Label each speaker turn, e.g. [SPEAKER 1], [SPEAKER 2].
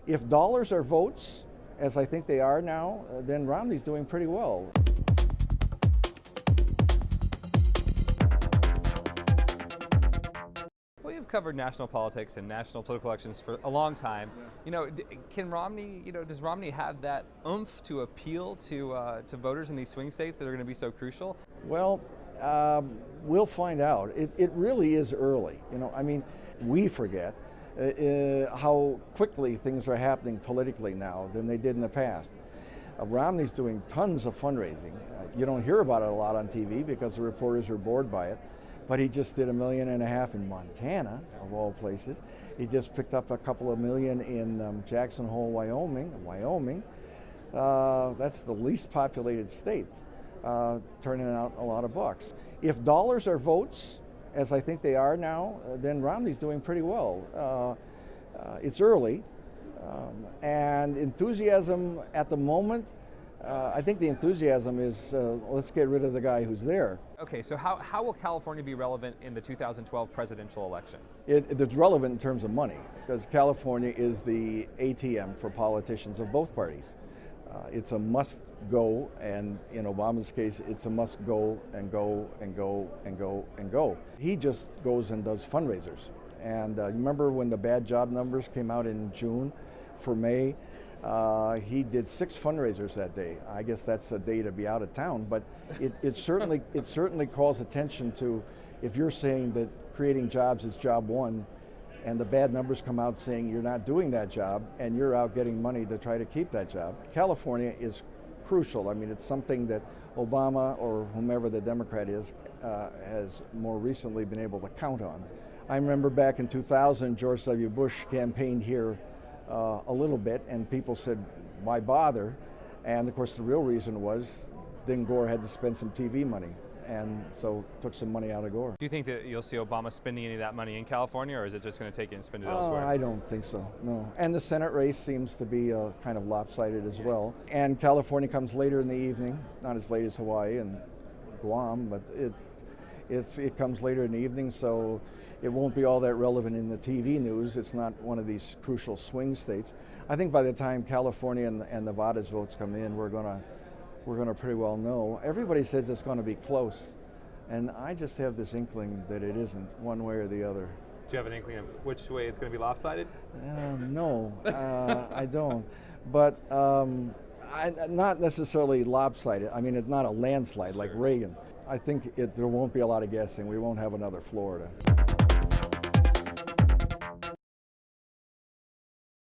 [SPEAKER 1] If dollars are votes, as I think they are now, then Romney's doing pretty well.
[SPEAKER 2] Well, you've covered national politics and national political elections for a long time. You know, can Romney, does Romney have that oomph to appeal to voters in these swing states that are going to be so crucial?
[SPEAKER 1] Well, we'll find out. It really is early. We forget how quickly things are happening politically now than they did in the past. Romney's doing tons of fundraising. You don't hear about it a lot on TV because the reporters are bored by it. But he just did $1.5 million in Montana, of all places. He just picked up a couple of million in Jackson Hole, Wyoming. That's the least populated state, turning out a lot of bucks. If dollars are votes, as I think they are now, then Romney's doing pretty well. It's early, and enthusiasm at the moment, I think the enthusiasm is let's get rid of the guy who's there.
[SPEAKER 2] Okay, so how will California be relevant in the 2012 presidential election?
[SPEAKER 1] It's relevant in terms of money, because California is the ATM for politicians of both parties. It's a must go, and in Obama's case, it's a must go and go and go and go and go. He just goes and does fundraisers. And remember when the bad job numbers came out in June for May? He did 6 fundraisers that day. I guess that's a day to be out of town, but it certainly calls attention to, if you're saying that creating jobs is job one, and the bad numbers come out saying you're not doing that job, and you're out getting money to try to keep that job. California is crucial. I mean, it's something that Obama or whomever the Democrat is has more recently been able to count on. I remember back in 2000, George W. Bush campaigned here a little bit, and people said, why bother? And of course the real reason was then Gore had to spend some TV money, and so took some money out of Gore.
[SPEAKER 2] Do you think that you'll see Obama spending any of that money in California, or is it just going to take it and spend it elsewhere?
[SPEAKER 1] I don't think so, no. And the Senate race seems to be kind of lopsided as well. And California comes later in the evening, not as late as Hawaii and Guam, but it comes later in the evening, so it won't be all that relevant in the TV news. It's not one of these crucial swing states. I think by the time California and Nevada's votes come in, we're gonna pretty well know. Everybody says it's going to be close, and I just have this inkling that it isn't, one way or the other.
[SPEAKER 2] Do you have an inkling of which way it's going to be lopsided?
[SPEAKER 1] No, I don't. But not necessarily lopsided. I mean, it's not a landslide like Reagan. I think there won't be a lot of guessing. We won't have another Florida.